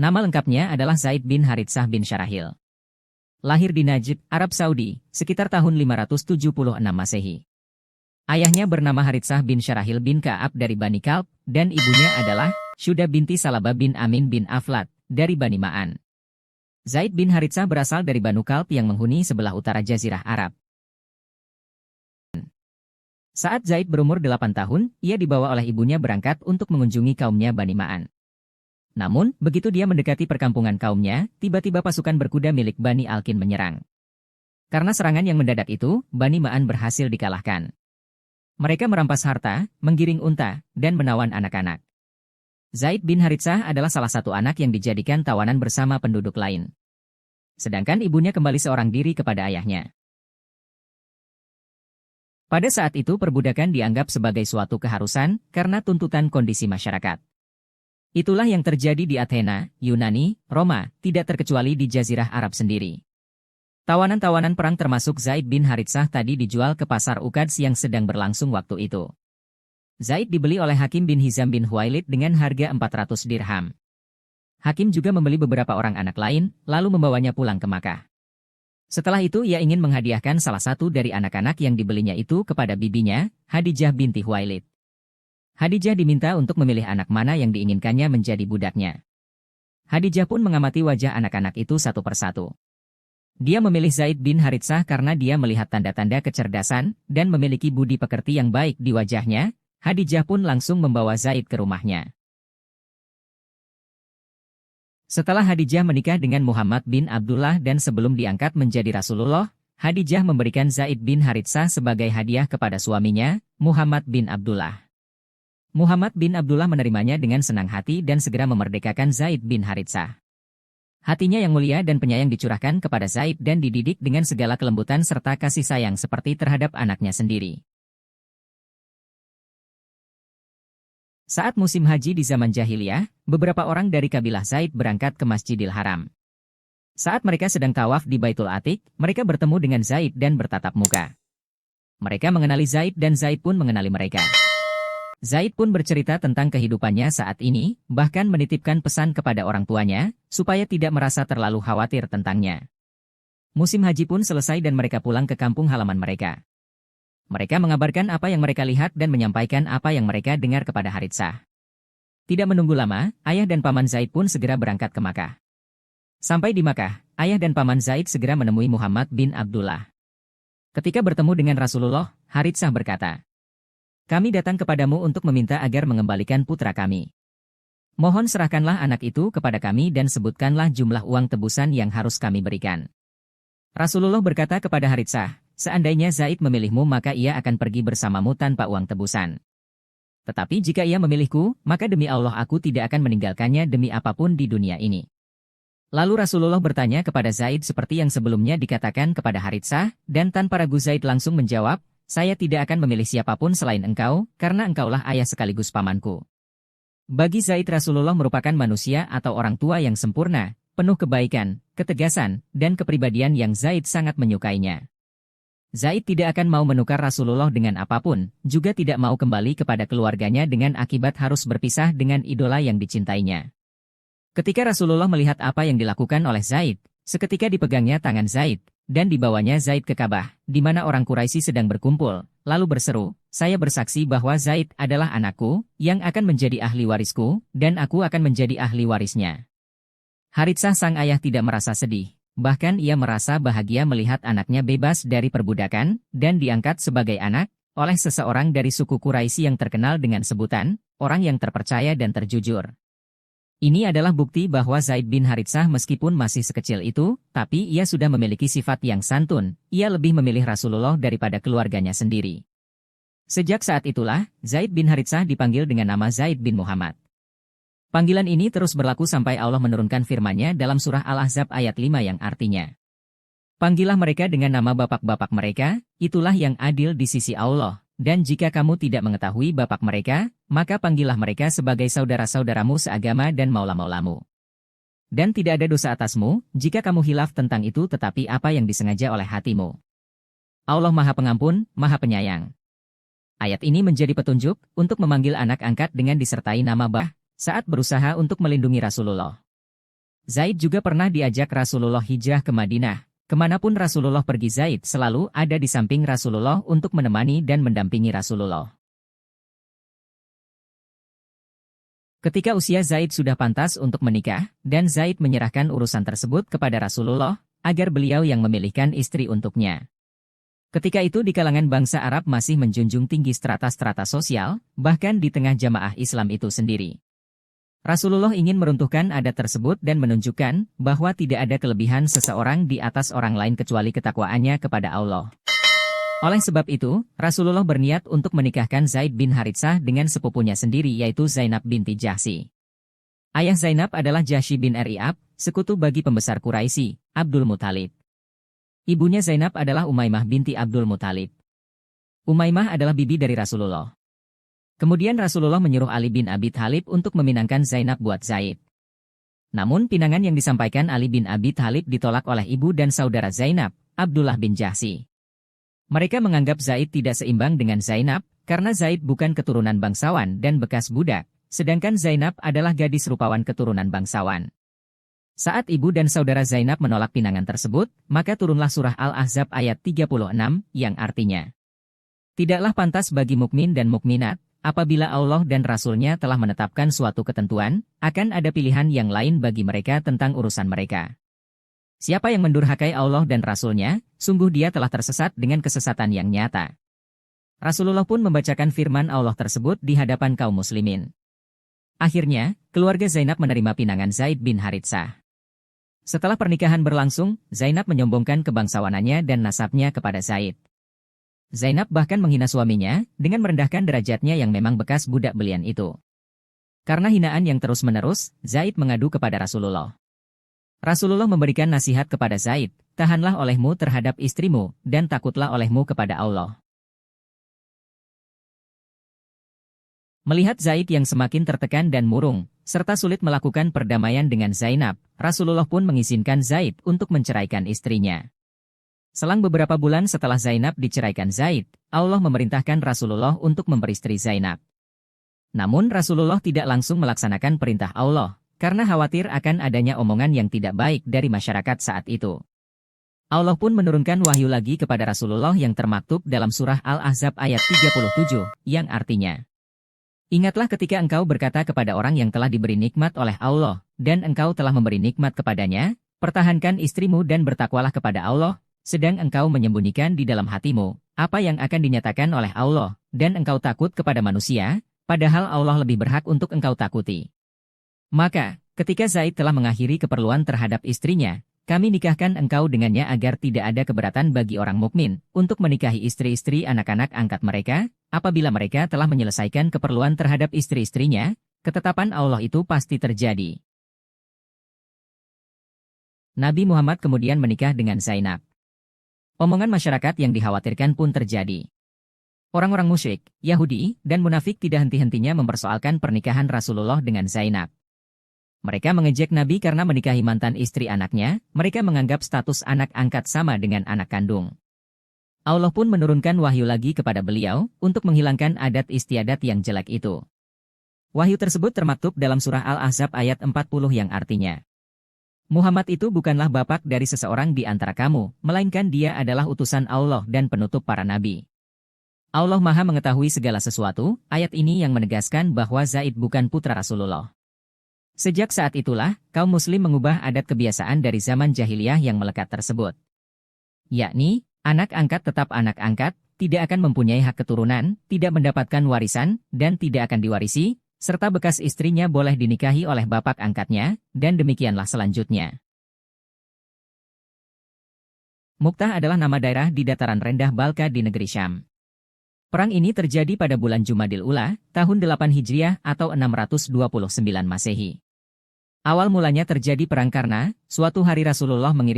Nama lengkapnya adalah Zaid bin Haritsah bin Syarahil. Lahir di Najd, Arab Saudi, sekitar tahun 576 Masehi. Ayahnya bernama Haritsah bin Syarahil bin Ka'ab dari Bani Kalb, dan ibunya adalah Syuda binti Salabah bin Amin bin Aflat, dari Bani Ma'an. Zaid bin Haritsah berasal dari Banu Kalb yang menghuni sebelah utara Jazirah Arab. Saat Zaid berumur 8 tahun, ia dibawa oleh ibunya berangkat untuk mengunjungi kaumnya Bani Ma'an. Namun, begitu dia mendekati perkampungan kaumnya, tiba-tiba pasukan berkuda milik Bani Alkin menyerang. Karena serangan yang mendadak itu, Bani Ma'an berhasil dikalahkan. Mereka merampas harta, menggiring unta, dan menawan anak-anak. Zaid bin Haritsah adalah salah satu anak yang dijadikan tawanan bersama penduduk lain. Sedangkan ibunya kembali seorang diri kepada ayahnya. Pada saat itu perbudakan dianggap sebagai suatu keharusan karena tuntutan kondisi masyarakat. Itulah yang terjadi di Athena, Yunani, Roma, tidak terkecuali di Jazirah Arab sendiri. Tawanan-tawanan perang termasuk Zaid bin Haritsah tadi dijual ke pasar Uqads yang sedang berlangsung waktu itu. Zaid dibeli oleh Hakim bin Hizam bin Huwailid dengan harga 400 dirham. Hakim juga membeli beberapa orang anak lain, lalu membawanya pulang ke Makkah. Setelah itu ia ingin menghadiahkan salah satu dari anak-anak yang dibelinya itu kepada bibinya, Khadijah binti Huwailid. Khadijah diminta untuk memilih anak mana yang diinginkannya menjadi budaknya. Khadijah pun mengamati wajah anak-anak itu satu persatu. Dia memilih Zaid bin Haritsah karena dia melihat tanda-tanda kecerdasan dan memiliki budi pekerti yang baik di wajahnya. Khadijah pun langsung membawa Zaid ke rumahnya. Setelah Khadijah menikah dengan Muhammad bin Abdullah dan sebelum diangkat menjadi Rasulullah, Khadijah memberikan Zaid bin Haritsah sebagai hadiah kepada suaminya, Muhammad bin Abdullah. Muhammad bin Abdullah menerimanya dengan senang hati dan segera memerdekakan Zaid bin Haritsah. Hatinya yang mulia dan penyayang dicurahkan kepada Zaid dan dididik dengan segala kelembutan serta kasih sayang seperti terhadap anaknya sendiri. Saat musim haji di zaman jahiliyah, beberapa orang dari kabilah Zaid berangkat ke Masjidil Haram. Saat mereka sedang tawaf di Baitul Atiq, mereka bertemu dengan Zaid dan bertatap muka. Mereka mengenali Zaid dan Zaid pun mengenali mereka. Zaid pun bercerita tentang kehidupannya saat ini, bahkan menitipkan pesan kepada orang tuanya, supaya tidak merasa terlalu khawatir tentangnya. Musim haji pun selesai dan mereka pulang ke kampung halaman mereka. Mereka mengabarkan apa yang mereka lihat dan menyampaikan apa yang mereka dengar kepada Haritsah. Tidak menunggu lama, ayah dan paman Zaid pun segera berangkat ke Makkah. Sampai di Makkah, ayah dan paman Zaid segera menemui Muhammad bin Abdullah. Ketika bertemu dengan Rasulullah, Haritsah berkata, "Kami datang kepadamu untuk meminta agar mengembalikan putra kami. Mohon serahkanlah anak itu kepada kami dan sebutkanlah jumlah uang tebusan yang harus kami berikan." Rasulullah berkata kepada Haritsah, "Seandainya Zaid memilihmu maka ia akan pergi bersamamu tanpa uang tebusan. Tetapi jika ia memilihku, maka demi Allah aku tidak akan meninggalkannya demi apapun di dunia ini." Lalu Rasulullah bertanya kepada Zaid seperti yang sebelumnya dikatakan kepada Haritsah, dan tanpa ragu Zaid langsung menjawab, "Saya tidak akan memilih siapapun selain engkau, karena engkaulah ayah sekaligus pamanku." Bagi Zaid Rasulullah merupakan manusia atau orang tua yang sempurna, penuh kebaikan, ketegasan, dan kepribadian yang Zaid sangat menyukainya. Zaid tidak akan mau menukar Rasulullah dengan apapun, juga tidak mau kembali kepada keluarganya dengan akibat harus berpisah dengan idola yang dicintainya. Ketika Rasulullah melihat apa yang dilakukan oleh Zaid, seketika dipegangnya tangan Zaid, dan dibawanya Zaid ke Ka'bah, di mana orang Quraisy sedang berkumpul, lalu berseru, "Saya bersaksi bahwa Zaid adalah anakku, yang akan menjadi ahli warisku, dan aku akan menjadi ahli warisnya." Haritsah sang ayah tidak merasa sedih, bahkan ia merasa bahagia melihat anaknya bebas dari perbudakan, dan diangkat sebagai anak, oleh seseorang dari suku Quraisy yang terkenal dengan sebutan, orang yang terpercaya dan terjujur. Ini adalah bukti bahwa Zaid bin Haritsah meskipun masih sekecil itu, tapi ia sudah memiliki sifat yang santun, ia lebih memilih Rasulullah daripada keluarganya sendiri. Sejak saat itulah, Zaid bin Haritsah dipanggil dengan nama Zaid bin Muhammad. Panggilan ini terus berlaku sampai Allah menurunkan firman-Nya dalam surah Al-Ahzab ayat 5 yang artinya, "Panggillah mereka dengan nama bapak-bapak mereka, itulah yang adil di sisi Allah. Dan jika kamu tidak mengetahui bapak mereka, maka panggillah mereka sebagai saudara-saudaramu seagama dan maula-maulamu. Dan tidak ada dosa atasmu, jika kamu hilaf tentang itu tetapi apa yang disengaja oleh hatimu. Allah Maha Pengampun, Maha Penyayang." Ayat ini menjadi petunjuk untuk memanggil anak angkat dengan disertai nama saat berusaha untuk melindungi Rasulullah. Zaid juga pernah diajak Rasulullah hijrah ke Madinah. Kemanapun Rasulullah pergi, Zaid selalu ada di samping Rasulullah untuk menemani dan mendampingi Rasulullah. Ketika usia Zaid sudah pantas untuk menikah, dan Zaid menyerahkan urusan tersebut kepada Rasulullah, agar beliau yang memilihkan istri untuknya. Ketika itu di kalangan bangsa Arab masih menjunjung tinggi strata-strata sosial, bahkan di tengah jamaah Islam itu sendiri. Rasulullah ingin meruntuhkan adat tersebut dan menunjukkan bahwa tidak ada kelebihan seseorang di atas orang lain kecuali ketakwaannya kepada Allah. Oleh sebab itu, Rasulullah berniat untuk menikahkan Zaid bin Haritsah dengan sepupunya sendiri yaitu Zainab binti Jahsy. Ayah Zainab adalah Jahsy bin Ri'ab, sekutu bagi pembesar Quraisy, Abdul Muthalib. Ibunya Zainab adalah Umaymah binti Abdul Muthalib. Umaymah adalah bibi dari Rasulullah. Kemudian Rasulullah menyuruh Ali bin Abi Thalib untuk meminangkan Zainab buat Zaid. Namun pinangan yang disampaikan Ali bin Abi Thalib ditolak oleh ibu dan saudara Zainab, Abdullah bin Jahsy. Mereka menganggap Zaid tidak seimbang dengan Zainab, karena Zaid bukan keturunan bangsawan dan bekas budak, sedangkan Zainab adalah gadis rupawan keturunan bangsawan. Saat ibu dan saudara Zainab menolak pinangan tersebut, maka turunlah surah Al-Ahzab ayat 36, yang artinya, "Tidaklah pantas bagi mukmin dan mukminat, apabila Allah dan Rasul-Nya telah menetapkan suatu ketentuan, akan ada pilihan yang lain bagi mereka tentang urusan mereka. Siapa yang mendurhakai Allah dan Rasul-Nya, sungguh dia telah tersesat dengan kesesatan yang nyata." Rasulullah pun membacakan firman Allah tersebut di hadapan kaum muslimin. Akhirnya, keluarga Zainab menerima pinangan Zaid bin Haritsah. Setelah pernikahan berlangsung, Zainab menyombongkan kebangsawanannya dan nasabnya kepada Zaid. Zainab bahkan menghina suaminya dengan merendahkan derajatnya yang memang bekas budak belian itu. Karena hinaan yang terus-menerus, Zaid mengadu kepada Rasulullah. Rasulullah memberikan nasihat kepada Zaid, "Tahanlah olehmu terhadap istrimu, dan takutlah olehmu kepada Allah." Melihat Zaid yang semakin tertekan dan murung, serta sulit melakukan perdamaian dengan Zainab, Rasulullah pun mengizinkan Zaid untuk menceraikan istrinya. Selang beberapa bulan setelah Zainab diceraikan Zaid, Allah memerintahkan Rasulullah untuk memperistri Zainab. Namun Rasulullah tidak langsung melaksanakan perintah Allah, karena khawatir akan adanya omongan yang tidak baik dari masyarakat saat itu. Allah pun menurunkan wahyu lagi kepada Rasulullah yang termaktub dalam surah Al-Ahzab ayat 37, yang artinya, "Ingatlah ketika engkau berkata kepada orang yang telah diberi nikmat oleh Allah, dan engkau telah memberi nikmat kepadanya, pertahankan istrimu dan bertakwalah kepada Allah, sedang engkau menyembunyikan di dalam hatimu apa yang akan dinyatakan oleh Allah, dan engkau takut kepada manusia, padahal Allah lebih berhak untuk engkau takuti." Maka, ketika Zaid telah mengakhiri keperluan terhadap istrinya, kami nikahkan engkau dengannya agar tidak ada keberatan bagi orang mukmin untuk menikahi istri-istri anak-anak angkat mereka, apabila mereka telah menyelesaikan keperluan terhadap istri-istrinya, ketetapan Allah itu pasti terjadi. Nabi Muhammad kemudian menikah dengan Zainab. Omongan masyarakat yang dikhawatirkan pun terjadi. Orang-orang musyrik, Yahudi, dan munafik tidak henti-hentinya mempersoalkan pernikahan Rasulullah dengan Zainab. Mereka mengejek Nabi karena menikahi mantan istri anaknya, mereka menganggap status anak angkat sama dengan anak kandung. Allah pun menurunkan wahyu lagi kepada beliau, untuk menghilangkan adat istiadat yang jelek itu. Wahyu tersebut termaktub dalam surah Al-Ahzab ayat 40 yang artinya, "Muhammad itu bukanlah bapak dari seseorang di antara kamu, melainkan dia adalah utusan Allah dan penutup para nabi. Allah Maha mengetahui segala sesuatu." Ayat ini yang menegaskan bahwa Zaid bukan putra Rasulullah. Sejak saat itulah, kaum muslim mengubah adat kebiasaan dari zaman jahiliyah yang melekat tersebut. Yakni, anak angkat tetap anak angkat, tidak akan mempunyai hak keturunan, tidak mendapatkan warisan, dan tidak akan diwarisi, serta bekas istrinya boleh dinikahi oleh bapak angkatnya, dan demikianlah selanjutnya. Muktah adalah nama daerah di dataran rendah Balka di negeri Syam. Perang ini terjadi pada bulan Jumadil Ula, tahun 8 Hijriah atau 629 Masehi. Awal mulanya terjadi perang karena, suatu hari Rasulullah mengirim